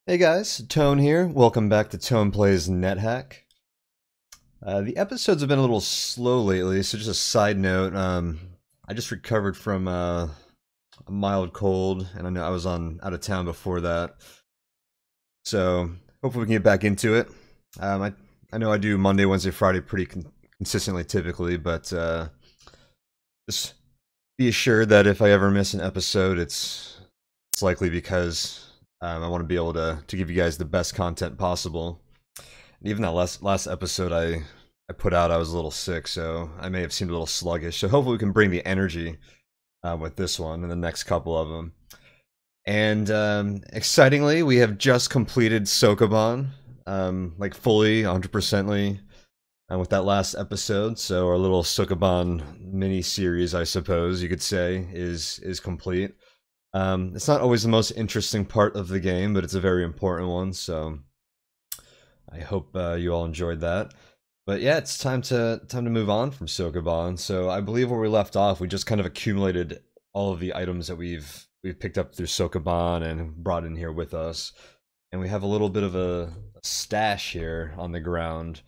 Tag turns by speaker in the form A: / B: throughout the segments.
A: Hey guys, Tone here. Welcome back to Tone Plays NetHack. The episodes have been a little slow lately, so just a side note. I just recovered from a mild cold, and I know I was out of town before that. So hopefully we can get back into it. I know I do Monday, Wednesday, Friday pretty consistently, typically, but just be assured that if I ever miss an episode, it's likely because I want to be able to give you guys the best content possible. And even that last episode I put out, I was a little sick, so I may have seemed a little sluggish. So hopefully we can bring the energy with this one and the next couple of them. And excitingly, we have just completed Sokoban, like fully, 100%ly, with that last episode. So our little Sokoban mini series, I suppose you could say, is complete. It's not always the most interesting part of the game, but it's a very important one, so I hope you all enjoyed that. But yeah, it's time to move on from Sokoban. So I believe where we left off, we just kind of accumulated all of the items that we've picked up through Sokoban and brought in here with us. And we have a little bit of a stash here on the ground.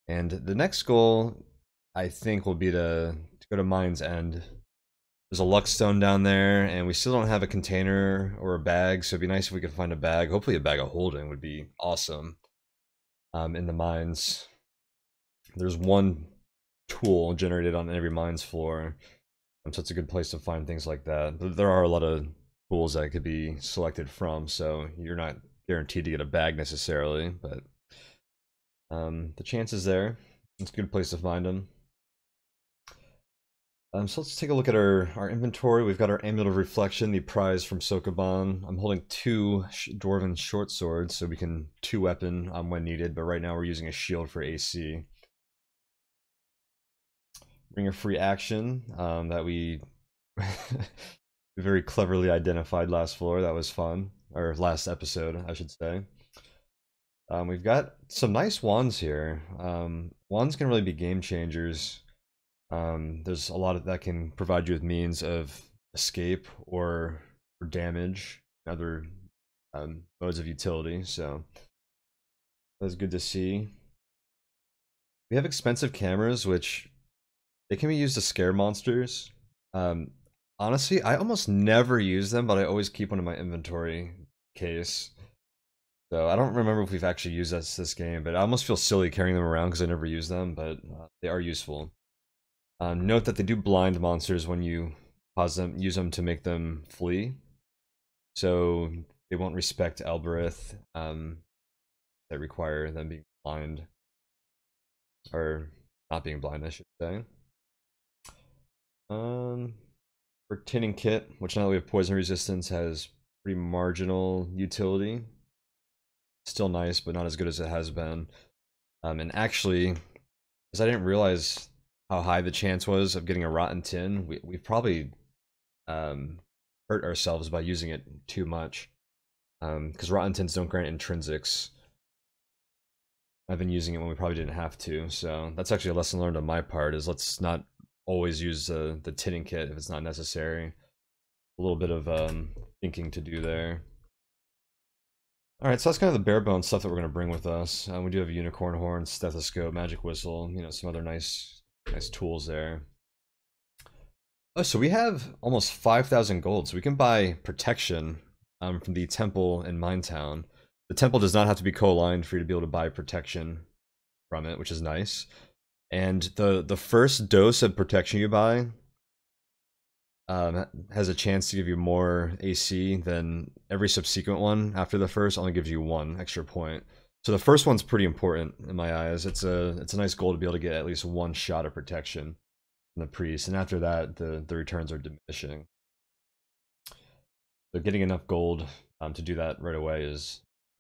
A: And the next goal, I think, will be to go to Mine's End. There's a luck stone down there, and we still don't have a container or a bag, so it'd be nice if we could find a bag. Hopefully a bag of holding would be awesome in the mines. There's one tool generated on every mine's floor, so it's a good place to find things like that. But there are a lot of tools that could be selected from, so you're not guaranteed to get a bag necessarily, but the chance is there. It's a good place to find them. So let's take a look at our inventory. We've got our Amulet of Reflection, the prize from Sokoban. I'm holding two Dwarven short swords, so we can two-weapon when needed, but right now we're using a shield for AC. Ring of Free Action that we very cleverly identified last floor. That was fun. Or last episode, I should say. We've got some nice wands here. Wands can really be game changers. There's a lot of that can provide you with means of escape or damage, other modes of utility, so that's good to see. We have expensive cameras, which they can be used to scare monsters. Honestly, I almost never use them, but I always keep one in my inventory case. So I don't remember if we've actually used this game, but I almost feel silly carrying them around because I never use them, but they are useful. Note that they do blind monsters when you use them to make them flee. So they won't respect Alberith that require them being blind. Or not being blind, I should say. For Tinning Kit, which now that we have poison resistance, has pretty marginal utility. Still nice, but not as good as it has been. And actually, because I didn't realize how high the chance was of getting a rotten tin, we probably hurt ourselves by using it too much. Because rotten tins don't grant intrinsics. I've been using it when we probably didn't have to, so that's actually a lesson learned on my part, is let's not always use the tinning kit if it's not necessary. A little bit of thinking to do there. Alright, so that's kind of the bare bones stuff that we're going to bring with us. We do have a unicorn horn, stethoscope, magic whistle, you know, some other nice tools there. Oh, so we have almost 5,000 gold, so we can buy protection from the temple in Minetown. The temple does not have to be co-aligned for you to be able to buy protection from it, which is nice. And the first dose of protection you buy has a chance to give you more AC than every subsequent one after the first. Only gives you 1 extra point. So the first one's pretty important in my eyes. It's a nice goal to be able to get at least 1 shot of protection from the priest, and after that the returns are diminishing. So getting enough gold to do that right away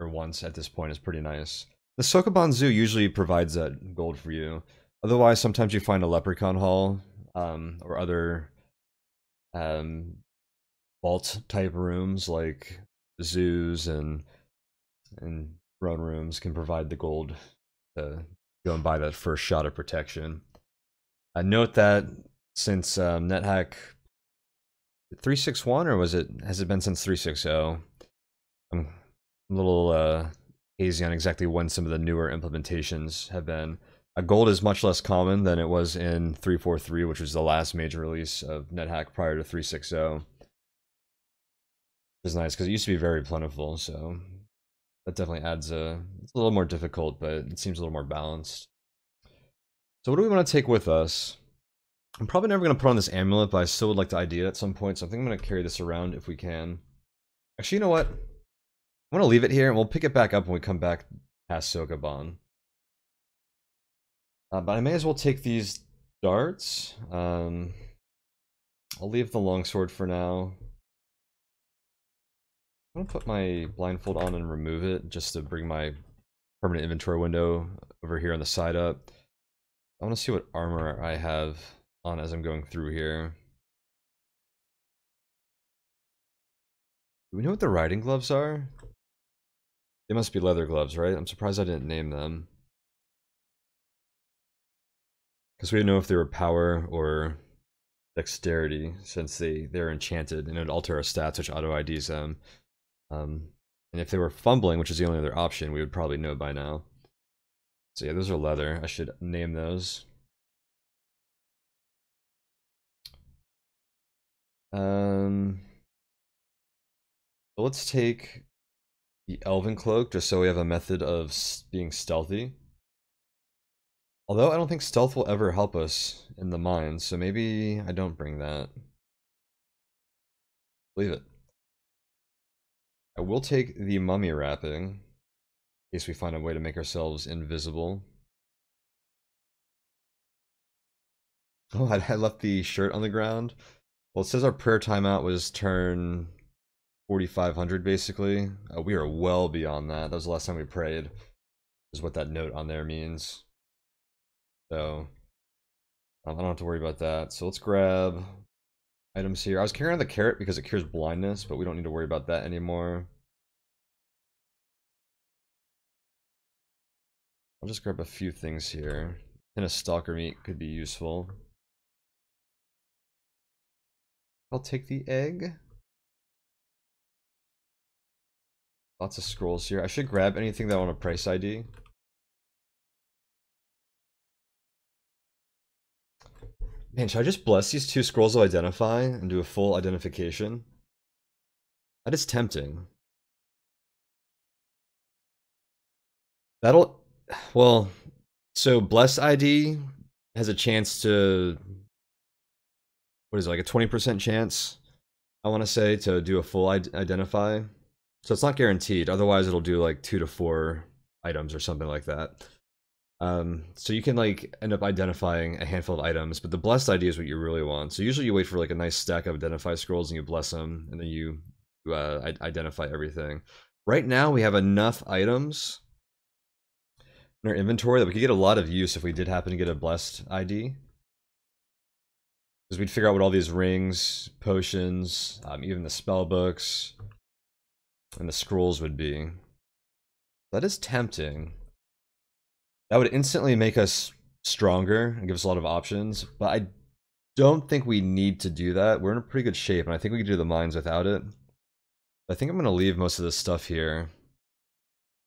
A: or once at this point, is pretty nice. The Sokoban Zoo usually provides that gold for you. Otherwise, sometimes you find a leprechaun hall or other vault type rooms like zoos and throne rooms can provide the gold to go and buy that first shot of protection. Note that since NetHack 361, or has it been since 360? I'm a little hazy on exactly when some of the newer implementations have been. Gold is much less common than it was in 3.4.3, which was the last major release of NetHack prior to 3.6.0. It's nice because it used to be very plentiful, so that definitely adds it's a little more difficult, but it seems a little more balanced. So what do we want to take with us? I'm probably never going to put on this amulet, but I still would like to ID it at some point, so I think I'm going to carry this around if we can. Actually, you know what? I'm going to leave it here, and we'll pick it back up when we come back past Sokoban. But I may as well take these darts. I'll leave the longsword for now. I'm going to put my blindfold on and remove it, just to bring my permanent inventory window over here on the side up. I want to see what armor I have on as I'm going through here. Do we know what the riding gloves are? They must be leather gloves, right? I'm surprised I didn't name them. Because we didn't know if they were power or dexterity, since they're enchanted and it would alter our stats, which auto-IDs them. And if they were fumbling, which is the only other option, we would probably know by now. So yeah, those are leather. I should name those. So let's take the Elven Cloak, just so we have a method of being stealthy. Although I don't think stealth will ever help us in the mines, so maybe I don't bring that. Leave it. I will take the mummy wrapping, in case we find a way to make ourselves invisible. Oh, I left the shirt on the ground. Well, it says our prayer timeout was turn 4,500, basically. We are well beyond that. That was the last time we prayed, is what that note on there means. So, I don't have to worry about that. So let's grab items here. I was carrying the carrot because it cures blindness, but we don't need to worry about that anymore. I'll just grab a few things here. And a stalker meat could be useful. I'll take the egg. Lots of scrolls here. I should grab anything that I want to price ID. Man, should I just bless these 2 scrolls of identify and do a full identification? That is tempting. That'll... Well, so blessed ID has a chance to... What is it, like a 20% chance, I want to say, to do a full identify. So it's not guaranteed. Otherwise, it'll do like 2 to 4 items or something like that. So you can like end up identifying a handful of items, but the blessed ID is what you really want. So usually you wait for like a nice stack of identify scrolls and you bless them, and then you identify everything. Right now we have enough items in our inventory that we could get a lot of use if we did happen to get a blessed ID. Because we'd figure out what all these rings, potions, even the spell books, and the scrolls would be. That is tempting. That would instantly make us stronger and give us a lot of options, but I don't think we need to do that. We're in a pretty good shape, and I think we can do the mines without it. I think I'm going to leave most of this stuff here.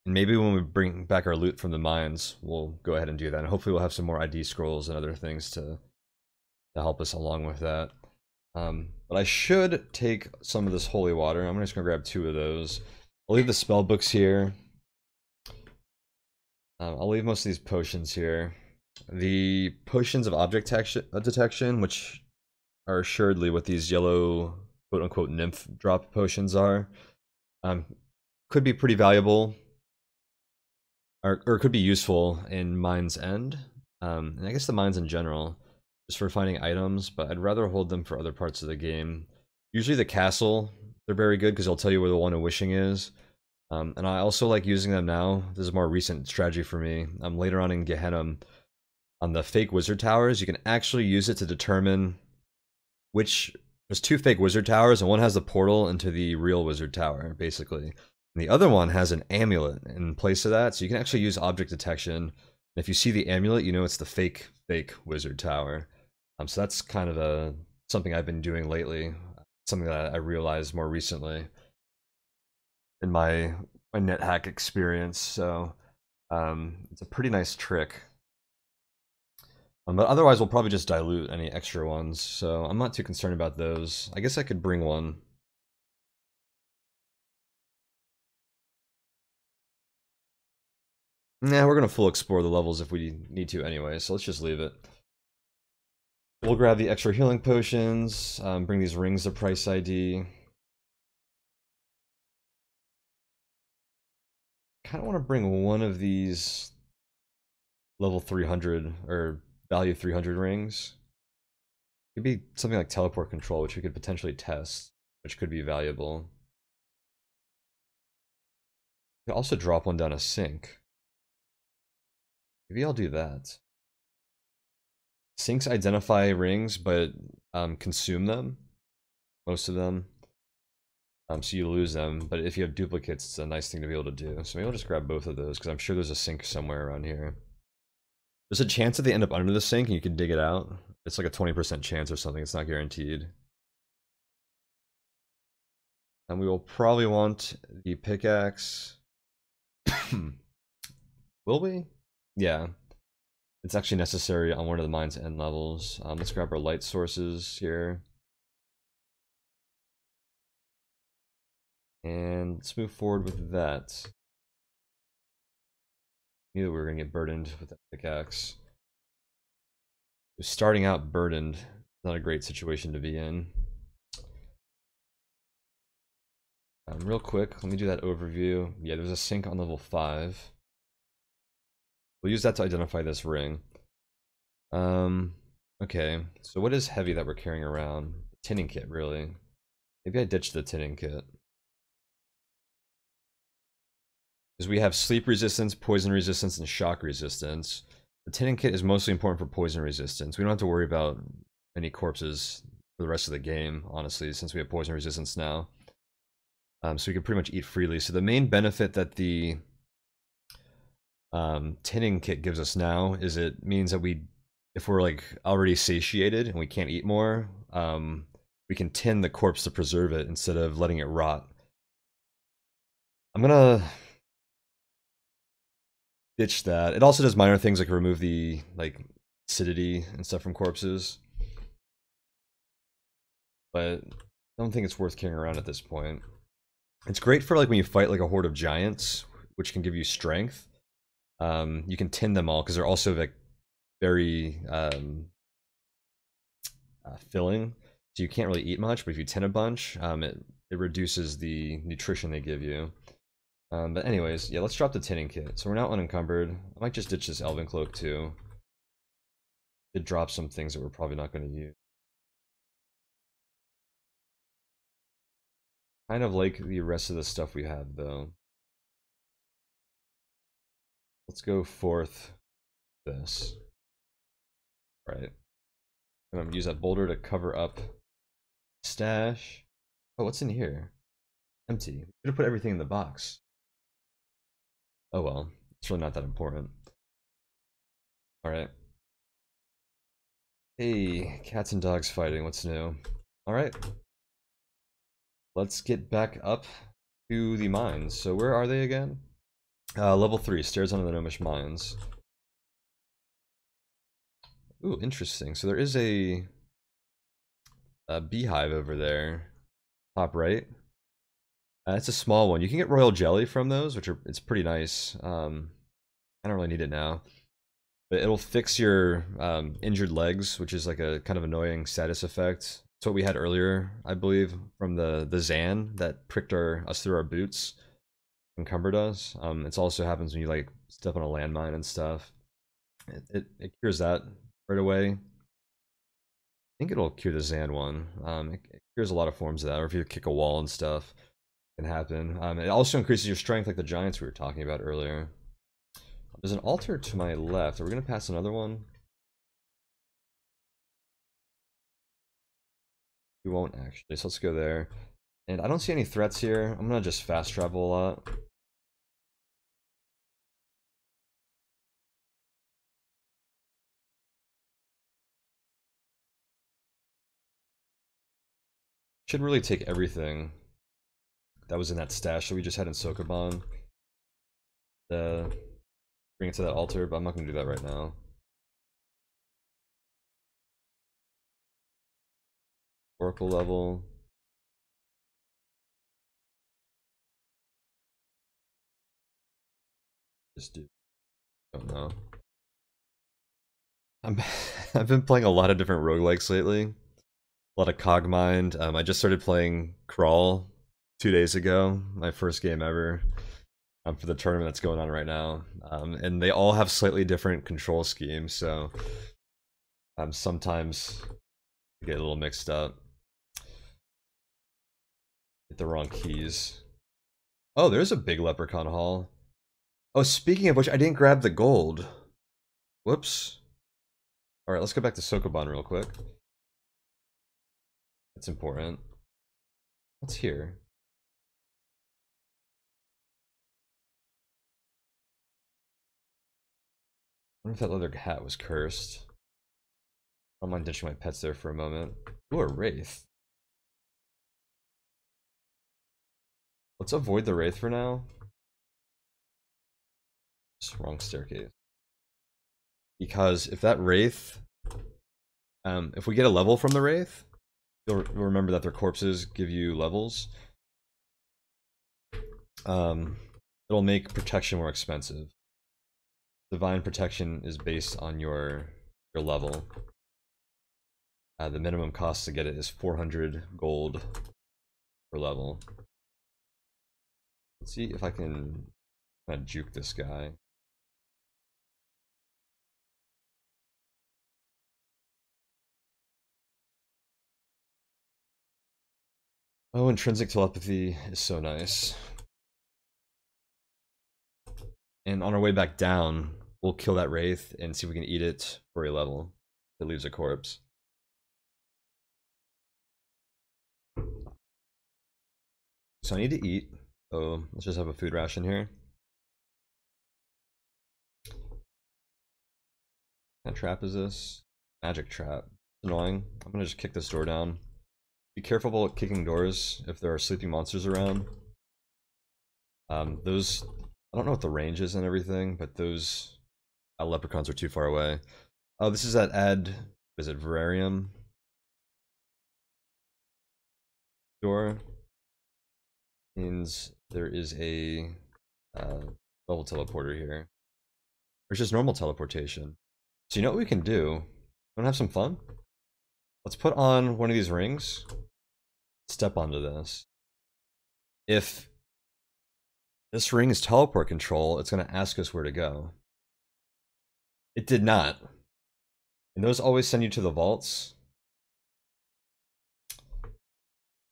A: And maybe when we bring back our loot from the mines, we'll go ahead and do that. And hopefully we'll have some more ID scrolls and other things to help us along with that. But I should take some of this holy water. I'm just going to grab 2 of those. I'll leave the spell books here. I'll leave most of these potions here. The potions of object detection, which are assuredly what these yellow quote-unquote nymph drop potions are, could be pretty valuable, or could be useful in Mine's End, and I guess the mines in general, just for finding items, but I'd rather hold them for other parts of the game. Usually the castle, they're very good because they'll tell you where the One of Wishing is. And I also like using them now. This is a more recent strategy for me. Later on in Gehenna, on the fake wizard towers, you can actually use it to determine which... There's 2 fake wizard towers, and one has the portal into the real wizard tower, basically. And the other one has an amulet in place of that, so you can actually use object detection. And if you see the amulet, you know it's the fake wizard tower. So that's kind of something I've been doing lately. Something that I realized more recently in my my NetHack experience, so it's a pretty nice trick. But otherwise, we'll probably just dilute any extra ones, so I'm not too concerned about those. I guess I could bring one. Nah, we're gonna full explore the levels if we need to anyway, so let's just leave it. We'll grab the extra healing potions, bring these rings to price ID. Kind of want to bring one of these level 300 or value 300 rings. Could be something like teleport control, which we could potentially test, which could be valuable. We could also drop one down a sink. Maybe I'll do that. Sinks identify rings, but consume them, most of them. So you lose them, but if you have duplicates, it's a nice thing to be able to do. So maybe I'll just grab both of those, because I'm sure there's a sink somewhere around here. There's a chance that they end up under the sink and you can dig it out. It's like a 20% chance or something, it's not guaranteed. And we will probably want the pickaxe. Will we? Yeah. It's actually necessary on one of the mine's end levels. Let's grab our light sources here. And let's move forward with that. Knew that we were going to get burdened with that pickaxe. Starting out burdened, not a great situation to be in. Real quick, let me do that overview. Yeah, there's a sink on level 5. We'll use that to identify this ring. Okay, so what is heavy that we're carrying around? The tinning kit, really. Maybe I ditched the tinning kit. Because we have sleep resistance, poison resistance, and shock resistance. The tinning kit is mostly important for poison resistance. We don't have to worry about any corpses for the rest of the game, honestly, since we have poison resistance now. So we can pretty much eat freely. So the main benefit that the tinning kit gives us now is it means that if we're like already satiated and we can't eat more, we can tin the corpse to preserve it instead of letting it rot. I'm gonna ditch that. It also does minor things like remove the acidity and stuff from corpses, but I don't think it's worth carrying around at this point. It's great for like when you fight like a horde of giants, which can give you strength. You can tin them all because they're also like very filling, so you can't really eat much, but if you tin a bunch, it reduces the nutrition they give you. But anyways, yeah, let's drop the tinning kit. So we're now unencumbered. I might just ditch this elven cloak too. It drops some things that we're probably not going to use. Kind of like the rest of the stuff we have, though. Let's go forth this. Right. I'm going to use that boulder to cover up stash. Oh, what's in here? Empty. Should have put everything in the box. Oh well, it's really not that important. Alright. Hey, cats and dogs fighting, what's new? Alright. Let's get back up to the mines. So where are they again? Level 3, stairs under the gnomish mines. Ooh, interesting. So there is a beehive over there. Top right. It's a small one. You can get royal jelly from those, it's pretty nice. I don't really need it now. But it'll fix your injured legs, which is like a kind of annoying status effect. It's what we had earlier, I believe, from the Zan that pricked us through our boots, encumbered us. It also happens when you like step on a landmine and stuff. It cures that right away. I think it'll cure the Zan one. It cures a lot of forms of that, or if you kick a wall and stuff, it can happen. It also increases your strength, like the giants we were talking about earlier. There's an altar to my left. Are we gonna pass another one? We won't actually, so let's go there. And I don't see any threats here. I'm gonna just fast travel a lot. Should really take everything that was in that stash that we just had in Sokoban. bring it to that altar, but I'm not gonna do that right now. Oracle level. Just do. Don't know. I've been playing a lot of different roguelikes lately. A lot of Cogmind. I just started playing Crawl 2 days ago. My first game ever. For the tournament that's going on right now. And they all have slightly different control schemes, so sometimes I get a little mixed up. Hit the wrong keys. Oh, there's a big leprechaun haul. Oh, speaking of which, I didn't grab the gold. Whoops. Alright, let's go back to Sokoban real quick. That's important. What's here? I wonder if that leather hat was cursed. I don't mind ditching my pets there for a moment. Ooh, a wraith. Let's avoid the wraith for now. It's wrong staircase. Because if that wraith, if we get a level from the wraith, you'll remember that their corpses give you levels. It'll make protection more expensive. Divine protection is based on your level. The minimum cost to get it is 400 gold per level. Let's see if I can kind of juke this guy. Oh, intrinsic telepathy is so nice. And on our way back down, we'll kill that wraith and see if we can eat it for a level. It leaves a corpse. So I need to eat. So let's just have a food ration here. What kind of trap is this? Magic trap. Annoying. I'm gonna just kick this door down. Be careful about kicking doors if there are sleeping monsters around. Those, I don't know what the range is and everything, but those leprechauns are too far away. Oh, this is that is it Verarium door? Means there is a level teleporter here. Or it's just normal teleportation. So you know what we can do? Wanna have some fun? Let's put on one of these rings. Step onto this. If this ring is teleport control, it's gonna ask us where to go. It did not. And those always send you to the vaults.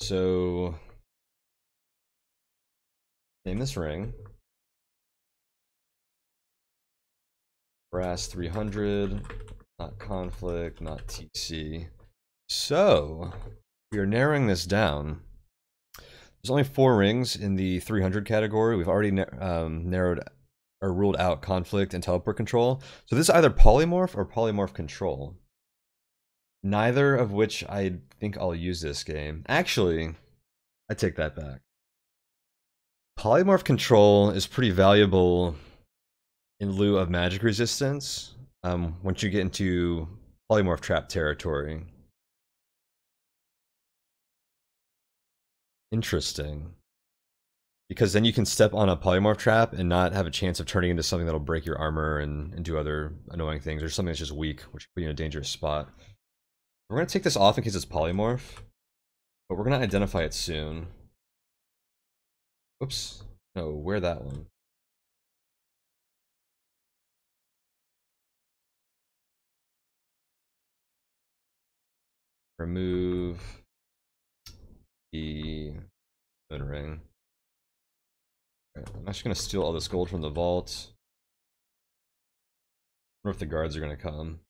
A: So name this ring. Brass 300, not conflict, not TC. So we are narrowing this down. There's only 4 rings in the 300 category. We've already narrowed or ruled out conflict and teleport control. So this is either polymorph or polymorph control. Neither of which I think I'll use this game. Actually, I take that back. Polymorph control is pretty valuable in lieu of magic resistance once you get into polymorph trap territory. Interesting. Because then you can step on a polymorph trap and not have a chance of turning into something that'll break your armor and do other annoying things, or something that's just weak, which could put you in a dangerous spot. We're going to take this off in case it's polymorph, but we're going to identify it soon. Oops. No, wear that one. Remove the moon ring. Right, I'm actually going to steal all this gold from the vault. I wonder if the guards are going to come.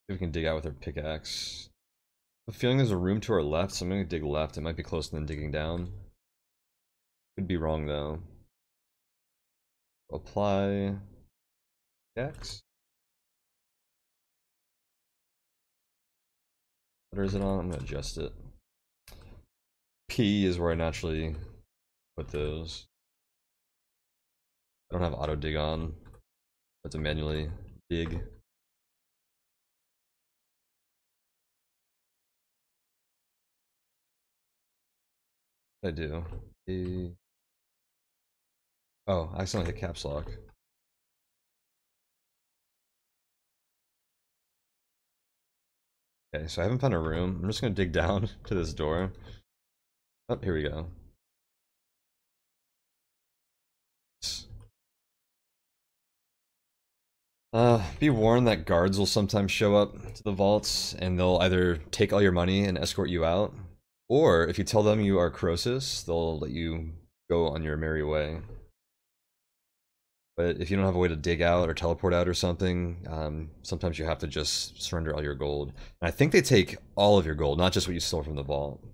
A: See if we can dig out with our pickaxe. I have a feeling there's a room to our left, so I'm going to dig left. It might be closer than digging down. Could be wrong though. Apply pickaxe. What is it on? I'm going to adjust it. P is where I naturally put those. I don't have auto dig on. But to manually dig. What did I do? Oh, I accidentally hit caps lock. Okay, so I haven't found a room. I'm just gonna dig down to this door. Oh, here we go. Be warned that guards will sometimes show up to the vaults, and they'll either take all your money and escort you out, or if you tell them you are Croesus, they'll let you go on your merry way. But if you don't have a way to dig out or teleport out or something, sometimes you have to just surrender all your gold. And I think they take all of your gold, not just what you stole from the vault.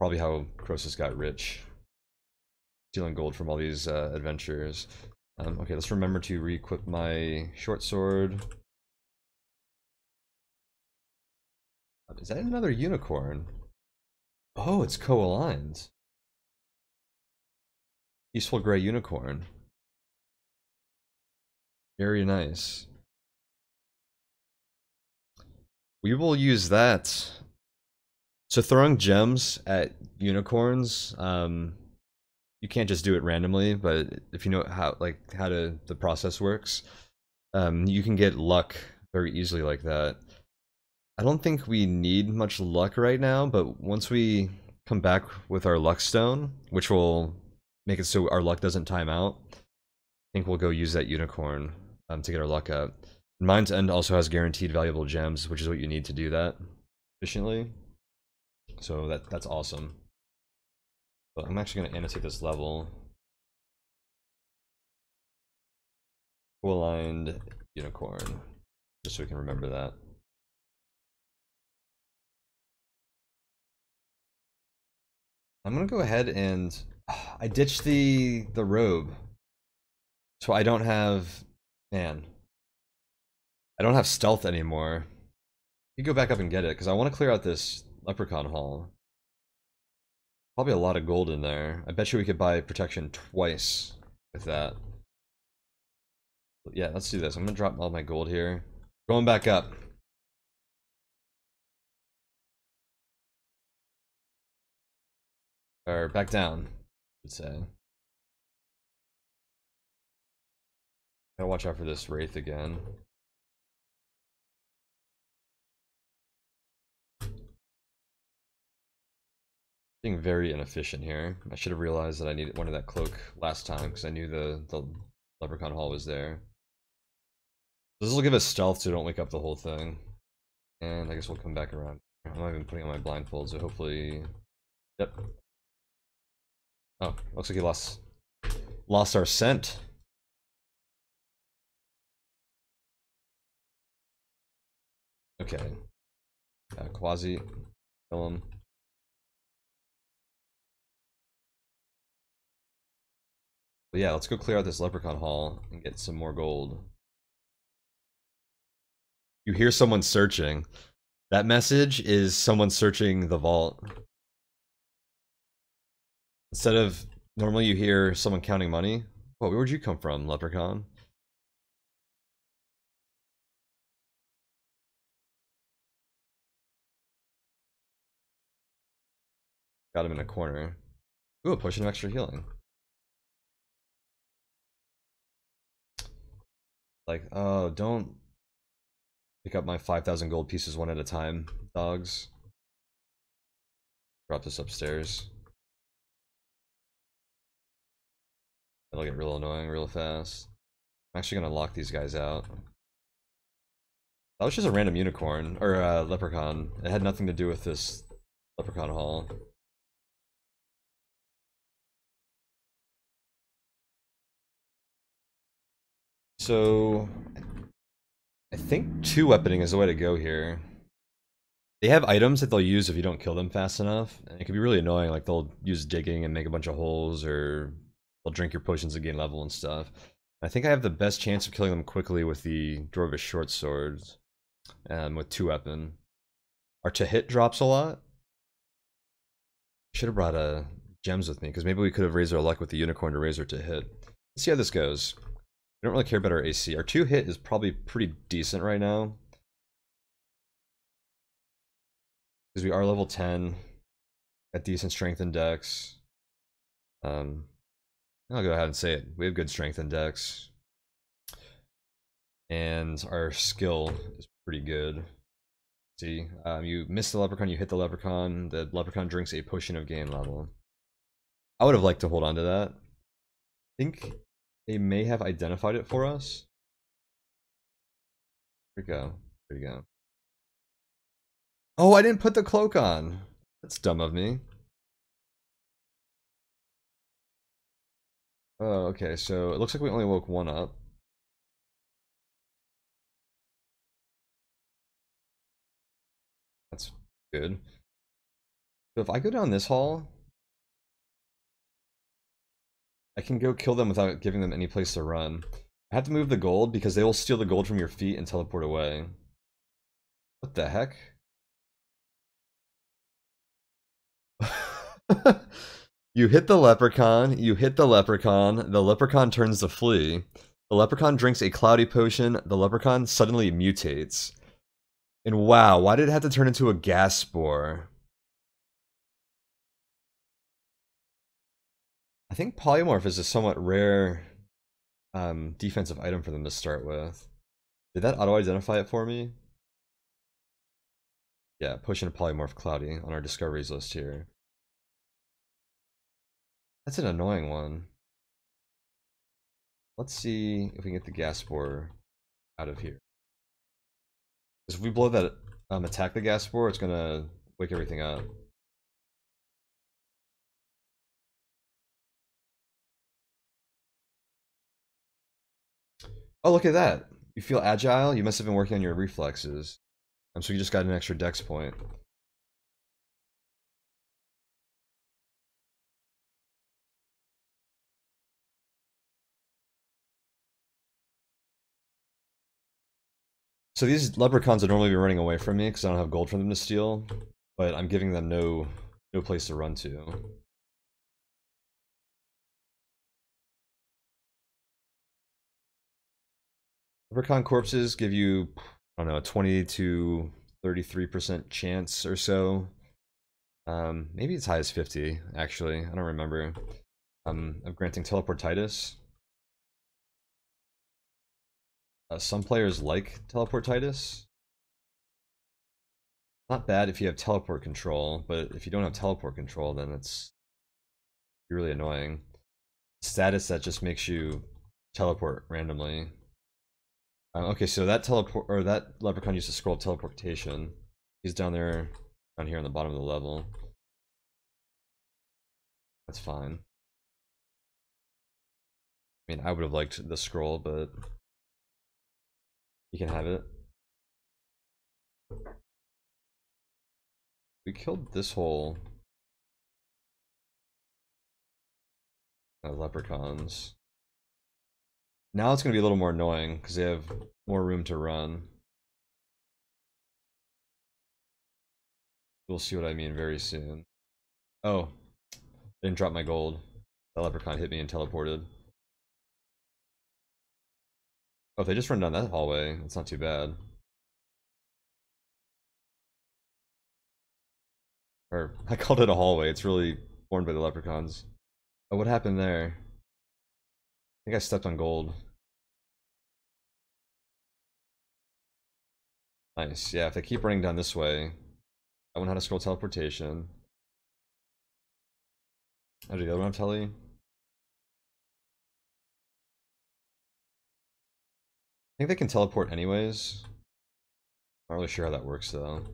A: Probably how Croesus got rich. Stealing gold from all these adventures. Okay, let's remember to re-equip my short sword. Is that another unicorn? Oh, it's co-aligned. Peaceful gray unicorn. Very nice. We will use that. So throwing gems at unicorns, you can't just do it randomly, but if you know how the process works, you can get luck very easily like that. I don't think we need much luck right now, but once we come back with our luck stone, which will make it so our luck doesn't time out, I think we'll go use that unicorn to get our luck up. Mine's End also has guaranteed valuable gems, which is what you need to do that efficiently. So that's awesome. But I'm actually going to annotate this level. Aligned unicorn, just so we can remember that. I'm gonna go ahead and I ditched the robe, so I don't have I don't have stealth anymore. You go back up and get it because I want to clear out this leprechaun hall. Probably a lot of gold in there. I bet you we could buy protection twice with that. But yeah, let's do this. I'm gonna drop all my gold here. Going back up. Or back down, I should say. Gotta watch out for this wraith again. Being very inefficient here. I should have realized that I needed one of that cloak last time because I knew the leprechaun hall was there. This will give us stealth so don't wake up the whole thing. And I guess we'll come back around. I'm not even putting on my blindfold, so hopefully... Yep. Oh, looks like he lost our scent. Okay. Quasi. Kill him. But yeah, let's go clear out this leprechaun hall and get some more gold. You hear someone searching. That message is someone searching the vault. Instead of normally you hear someone counting money. Whoa, where'd you come from, leprechaun? Got him in a corner. Ooh, a potion of extra healing. Like, oh, don't pick up my 5,000 gold pieces one at a time, dogs. Drop this upstairs. It'll get real annoying real fast. I'm actually gonna lock these guys out. That was just a random unicorn, or leprechaun. It had nothing to do with this leprechaun hall. So, I think two-weaponing is the way to go here. They have items that they'll use if you don't kill them fast enough, and it can be really annoying, like they'll use digging and make a bunch of holes, or they'll drink your potions to gain level and stuff. I think I have the best chance of killing them quickly with the Dwarvish short swords, with two-weapon. Our to hit drops a lot. Should have brought a gems with me, because maybe we could have raised our luck with the unicorn to raise her to hit. Let's see how this goes. We don't really care about our AC. Our 2 hit is probably pretty decent right now, because we are level 10, got decent strength and dex. I'll go ahead and say it. We have good strength and dex. And our skill is pretty good. See, you miss the leprechaun, you hit the leprechaun drinks a potion of gain level. I would have liked to hold on to that. I think they may have identified it for us. There we go. There you go. Oh, I didn't put the cloak on. That's dumb of me. Oh, okay, so it looks like we only woke one up. That's good. So if I go down this hall, I can go kill them without giving them any place to run. I have to move the gold because they will steal the gold from your feet and teleport away. What the heck? You hit the leprechaun, the leprechaun turns to flee. The leprechaun drinks a cloudy potion, the leprechaun suddenly mutates. And wow, why did it have to turn into a gas spore? I think polymorph is a somewhat rare defensive item for them to start with. Did that auto-identify it for me? Yeah, potion of polymorph cloudy on our discoveries list here. That's an annoying one. Let's see if we can get the gas spore out of here. Because if we blow that, attack the gas spore, it's gonna wake everything up. Oh, look at that! You feel agile? You must have been working on your reflexes. So you just got an extra dex point. So these leprechauns would normally be running away from me because I don't have gold for them to steal, but I'm giving them no place to run to. Leprechaun corpses give you, I don't know, a 20 to 33% chance or so. Maybe as high as 50, actually. I don't remember. Of granting teleportitis. Some players like teleportitis. Not bad if you have teleport control, but if you don't have teleport control, then it's really annoying. Status that just makes you teleport randomly. Okay, so that leprechaun used to scroll teleportation. He's down there, down here on the bottom of the level. That's fine. I mean, I would have liked the scroll, but you can have it. We killed this whole leprechauns. Now it's going to be a little more annoying because they have more room to run. We'll see what I mean very soon. Oh, I didn't drop my gold. The leprechaun hit me and teleported. Oh, if they just run down that hallway, it's not too bad. Or, I called it a hallway, it's really formed by the leprechauns. Oh, what happened there? I think I stepped on gold. Nice, yeah, if they keep running down this way, I won't know how to scroll teleportation. Oh, do the other one have tele? I think they can teleport anyways. Not really sure how that works though.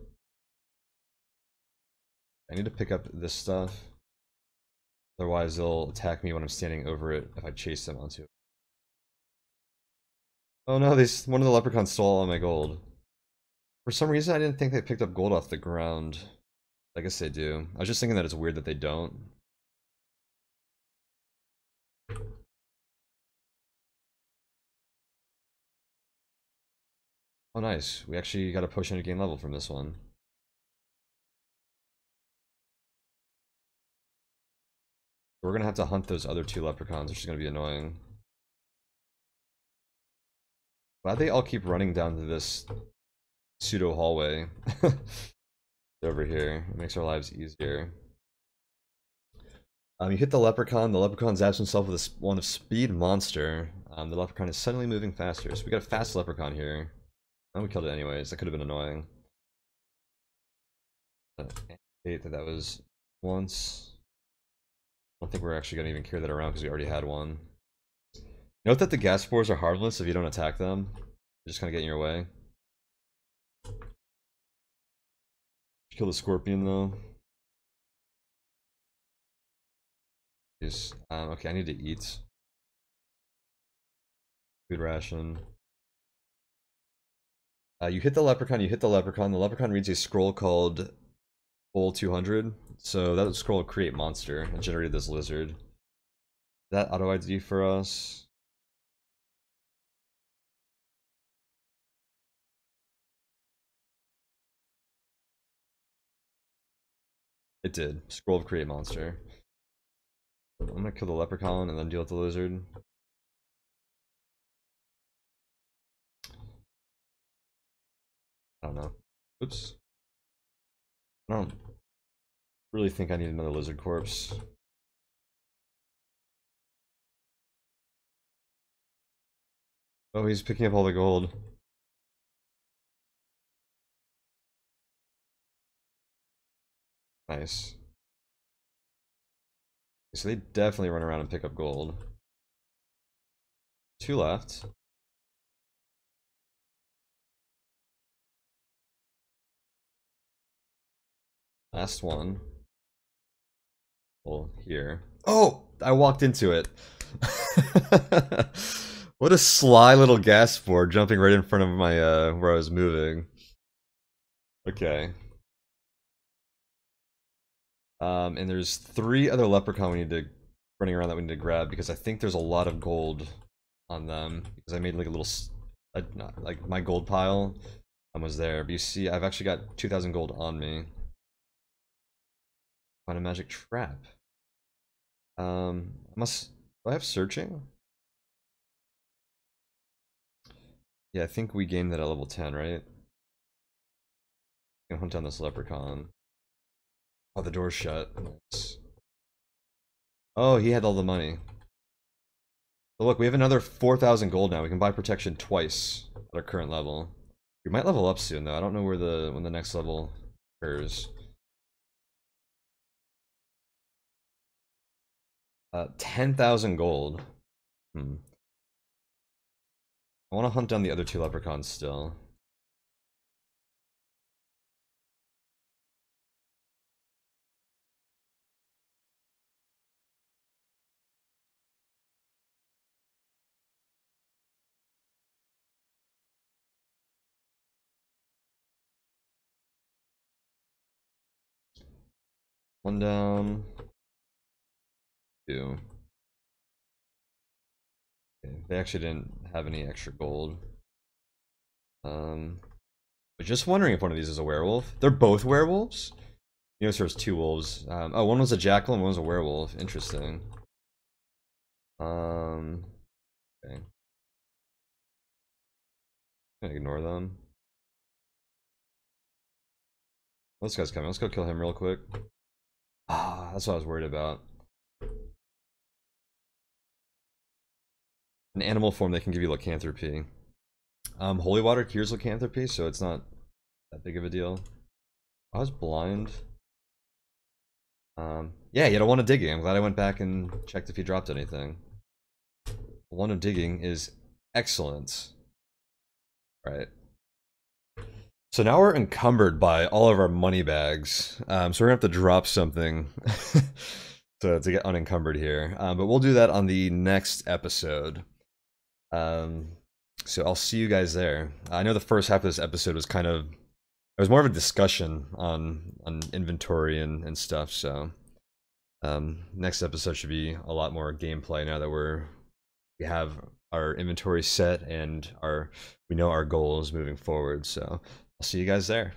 A: I need to pick up this stuff. Otherwise they'll attack me when I'm standing over it if I chase them onto it. Oh no, one of the leprechauns stole all my gold. For some reason I didn't think they picked up gold off the ground. I guess they do. I was just thinking that it's weird that they don't. Oh nice, we actually got a potion to gain level from this one. We're gonna have to hunt those other 2 leprechauns, which is gonna be annoying. Why'd they all keep running down to this pseudo hallway over here? It makes our lives easier. You hit the leprechaun zaps himself with one of speed monster. The leprechaun is suddenly moving faster, so we got a fast leprechaun here. And we killed it anyways, that could have been annoying. I hate that was once. I don't think we're actually gonna even carry that around because we already had one. Note that the gas spores are harmless if you don't attack them. They're just kinda get in your way. Kill the scorpion though. Jeez. Okay, I need to eat. Food ration. You hit the leprechaun, the leprechaun reads a scroll called Bowl 200. So that scroll will create monster and generated this lizard. Is that auto ID for us? It did. Scroll of create monster. I'm gonna kill the leprechaun and then deal with the lizard. I don't know. Oops. I don't really think I need another lizard corpse. Oh, he's picking up all the gold. Nice. So they definitely run around and pick up gold. 2 left. Last one. Well, here. Oh! I walked into it. What a sly little gas spore jumping right in front of my, where I was moving. Okay. And there's 3 other leprechaun running around that we need to grab because I think there's a lot of gold on them because I made like a little, like my gold pile was there. But you see, I've actually got 2,000 gold on me. Find a magic trap. Do I have searching? Yeah, I think we gained that at level 10, right? Gonna hunt down this leprechaun. Oh, the door's shut. Nice. Oh, he had all the money. But look, we have another 4,000 gold now. We can buy protection twice at our current level. We might level up soon, though. I don't know when the next level occurs. 10,000 gold. I want to hunt down the other 2 leprechauns still. One down. 2. Okay, they actually didn't have any extra gold. But just wondering if one of these is a werewolf. They're both werewolves? You know, there's 2 wolves. Oh, one was a jackal and one was a werewolf. Interesting. Okay. I'm gonna ignore them. This guy's coming. Let's go kill him real quick. Ah, that's what I was worried about. In animal form, they can give you lycanthropy. Holy water cures lycanthropy, so it's not that big of a deal. I was blind. Yeah, he had a 1 of digging. I'm glad I went back and checked if he dropped anything. 1 of digging is excellent. Right. So now we're encumbered by all of our money bags. So we're gonna have to drop something to get unencumbered here. But we'll do that on the next episode. So I'll see you guys there. I know the first half of this episode was it was more of a discussion on inventory and stuff, so next episode should be a lot more gameplay now that we have our inventory set and we know our goals moving forward. So I'll see you guys there.